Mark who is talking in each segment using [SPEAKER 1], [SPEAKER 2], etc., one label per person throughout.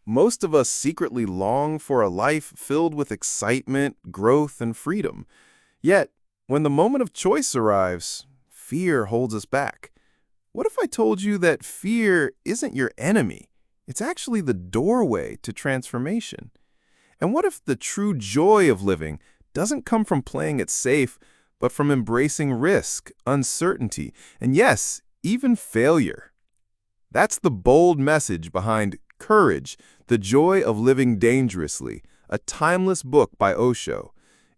[SPEAKER 1] most of us secretly long for a life filled with excitement, growth, and freedom. Yet, when the moment of choice arrives, fear holds us back. What if I told you that fear isn't your enemy? It's actually the doorway to transformation. And what if the true joy of living doesn't come from playing it safe, but from embracing risk, uncertainty, and yes, even failure? That's the bold message behind Courage, the Joy of Living Dangerously, a timeless book by Osho.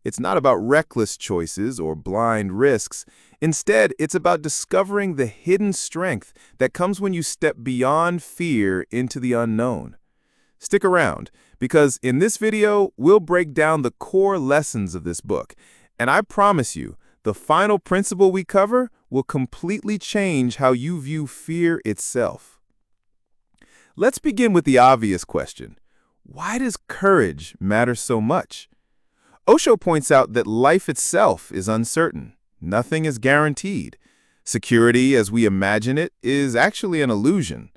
[SPEAKER 1] It's not about reckless choices or blind risks. Instead, it's about discovering the hidden strength that comes when you step beyond fear into the unknown. Stick around, because in this video, we'll break down the core lessons of this book. And I promise you, the final principle we cover will completely change how you view fear itself. Let's begin with the obvious question. Why does courage matter so much? Osho points out that life itself is uncertain. Nothing is guaranteed. Security, as we imagine it, is actually an illusion.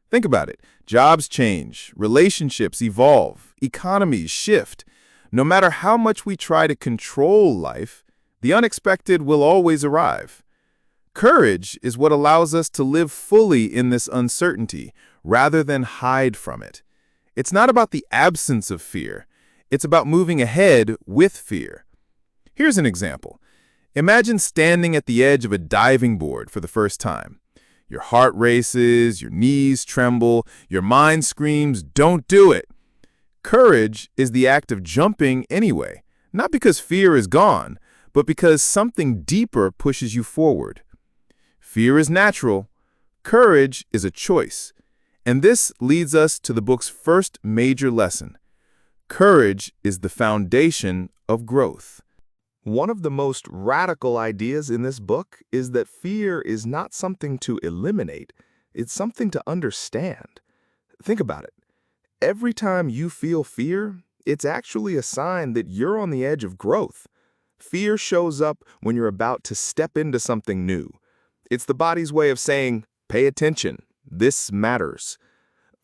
[SPEAKER 1] Think about it. Jobs change, relationships evolve, economies shift. No matter how much we try to control life, the unexpected will always arrive. Courage is what allows us to live fully in this uncertainty, rather than hide from it. It's not about the absence of fear. It's about moving ahead with fear. Here's an example. Imagine standing at the edge of a diving board for the first time. Your heart races, your knees tremble, your mind screams, "Don't do it." Courage is the act of jumping anyway, not because fear is gone, but because something deeper pushes you forward. Fear is natural. Courage is a choice. And this leads us to the book's first major lesson. Courage is the foundation of growth.
[SPEAKER 2] One of the most radical ideas in this book is that fear is not something to eliminate, it's something to understand. Think about it. Every time you feel fear, it's actually a sign that you're on the edge of growth. Fear shows up when you're about to step into something new. It's the body's way of saying, pay attention, this matters.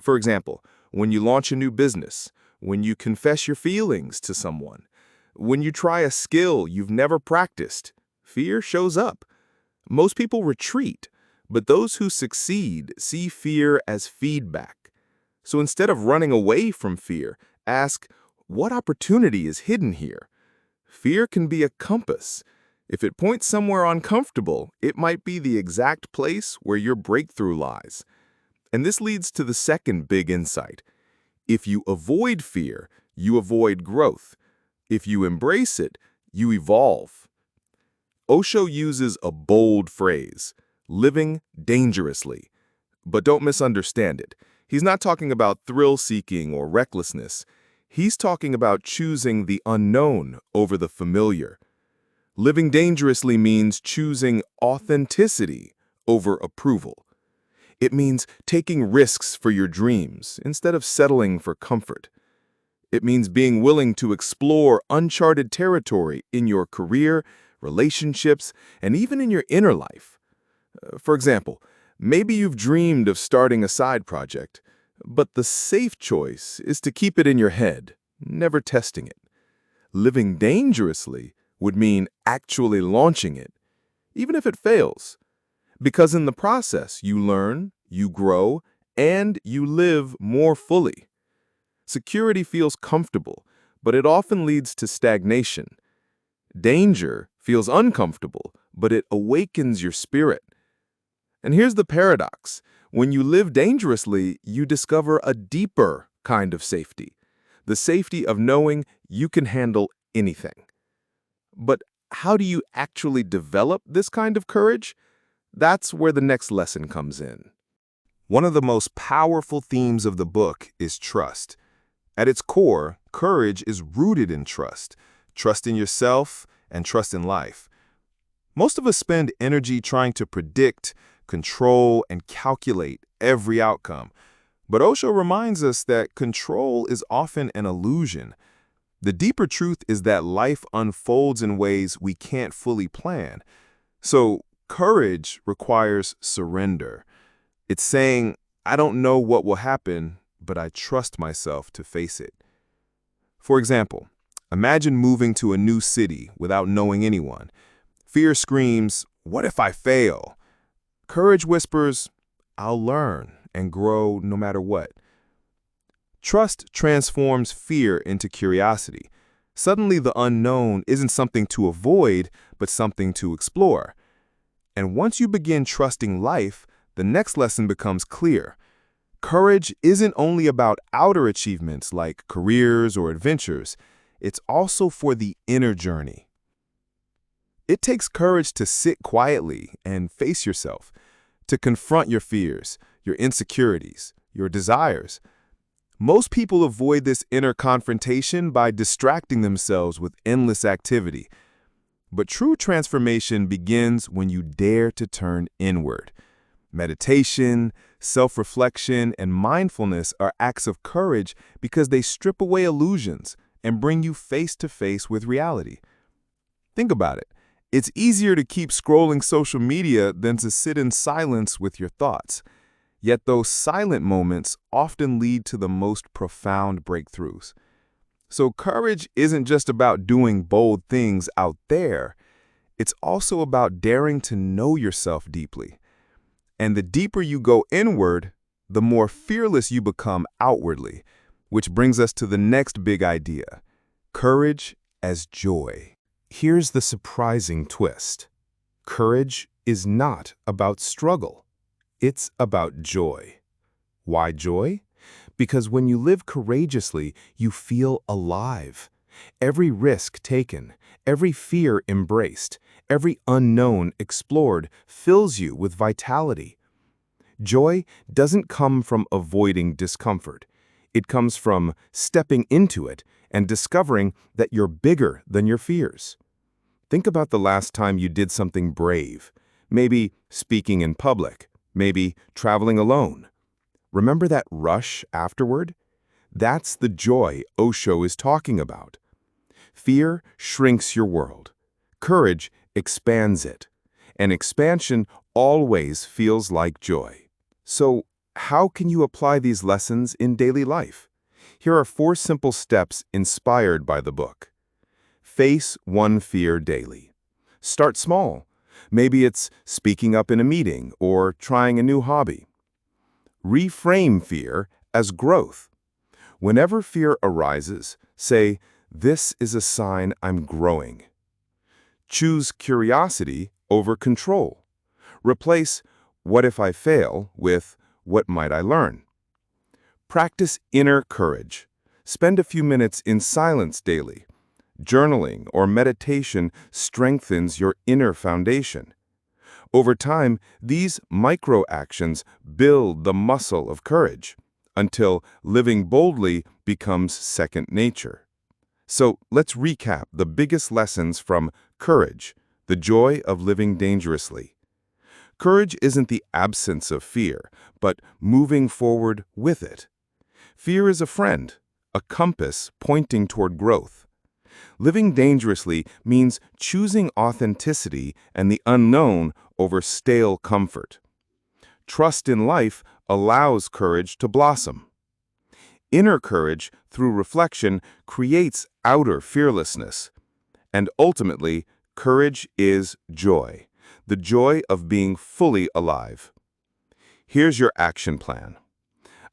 [SPEAKER 2] For example, when you launch a new business, when you confess your feelings to someone, when you try a skill you've never practiced, fear shows up. Most people retreat, but those who succeed see fear as feedback. So instead of running away from fear, ask, what opportunity is hidden here? Fear can be a compass. If it points somewhere uncomfortable, it might be the exact place where your breakthrough lies. And this leads to the second big insight. If you avoid fear, you avoid growth. If you embrace it, you evolve. Osho uses a bold phrase, living dangerously. But don't misunderstand it. He's not talking about thrill-seeking or recklessness. He's talking about choosing the unknown over the familiar. Living dangerously means choosing authenticity over approval. It means taking risks for your dreams instead of settling for comfort. It means being willing to explore uncharted territory in your career, relationships, and even in your inner life. For example, maybe you've dreamed of starting a side project, but the safe choice is to keep it in your head, never testing it. Living dangerously would mean actually launching it, even if it fails. Because in the process, you learn, you grow, and you live more fully. Security feels comfortable, but it often leads to stagnation. Danger feels uncomfortable, but it awakens your spirit. And here's the paradox. When you live dangerously, you discover a deeper kind of safety, the safety of knowing you can handle anything. But how do you actually develop this kind of courage? That's where the next lesson comes in. One of the most powerful themes of the book is trust. At its core, courage is rooted in trust. Trust in yourself and trust in life. Most of us spend energy trying to predict, control, and calculate every outcome. But Osho reminds us that control is often an illusion. The deeper truth is that life unfolds in ways we can't fully plan. So, courage requires surrender. It's saying, I don't know what will happen, but I trust myself to face it. For example, imagine moving to a new city without knowing anyone. Fear screams, "What if I fail?" Courage whispers, "I'll learn and grow no matter what." Trust transforms fear into curiosity. Suddenly, the unknown isn't something to avoid, but something to explore. And once you begin trusting life, the next lesson becomes clear. Courage isn't only about outer achievements like careers or adventures. It's also for the inner journey. It takes courage to sit quietly and face yourself, to confront your fears, your insecurities, your desires. Most people avoid this inner confrontation by distracting themselves with endless activity. But true transformation begins when you dare to turn inward. Meditation, self-reflection, and mindfulness are acts of courage because they strip away illusions and bring you face to face with reality. Think about it. It's easier to keep scrolling social media than to sit in silence with your thoughts. Yet those silent moments often lead to the most profound breakthroughs. So courage isn't just about doing bold things out there. It's also about daring to know yourself deeply. And the deeper you go inward, the more fearless you become outwardly, which brings us to the next big idea: courage as joy. Here's the surprising twist. Courage is not about struggle. It's about joy. Why joy? Because when you live courageously, you feel alive. Every risk taken, every fear embraced, every unknown explored fills you with vitality. Joy doesn't come from avoiding discomfort. It comes from stepping into it and discovering that you're bigger than your fears. Think about the last time you did something brave, maybe speaking in public, maybe traveling alone. Remember that rush afterward? That's the joy Osho is talking about. Fear shrinks your world. Courage expands it. And expansion always feels like joy. So, how can you apply these lessons in daily life? Here are 4 simple steps inspired by the book. Face one fear daily. Start small. Maybe it's speaking up in a meeting or trying a new hobby. Reframe fear as growth. Whenever fear arises, say, "This is a sign I'm growing." Choose curiosity over control. Replace "What if I fail?" with "What might I learn?" Practice inner courage. Spend a few minutes in silence daily. Journaling or meditation strengthens your inner foundation. Over time, these micro-actions build the muscle of courage until living boldly becomes second nature. So let's recap the biggest lessons from Courage, the Joy of Living Dangerously. Courage isn't the absence of fear, but moving forward with it. Fear is a friend, a compass pointing toward growth. Living dangerously means choosing authenticity and the unknown over stale comfort. Trust in life allows courage to blossom. Inner courage, through reflection, creates outer fearlessness. And ultimately, courage is joy, the joy of being fully alive. Here's your action plan.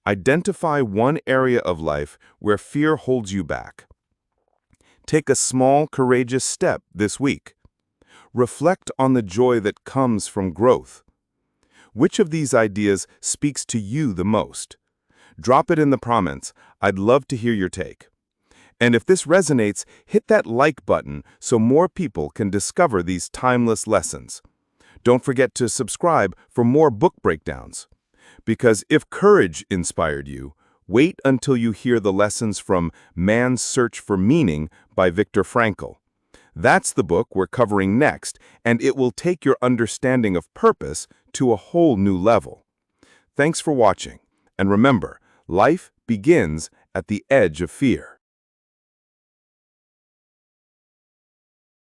[SPEAKER 2] Identify one area of life where fear holds you back. Take a small, courageous step this week. Reflect on the joy that comes from growth. Which of these ideas speaks to you the most? Drop it in the comments. I'd love to hear your take. And if this resonates, hit that like button so more people can discover these timeless lessons. Don't forget to subscribe for more book breakdowns. Because if courage inspired you, wait until you hear the lessons from Man's Search for Meaning by Viktor Frankl. That's the book we're covering next, and it will take your understanding of purpose to a whole new level. Thanks for watching, and remember, life begins at the edge of fear.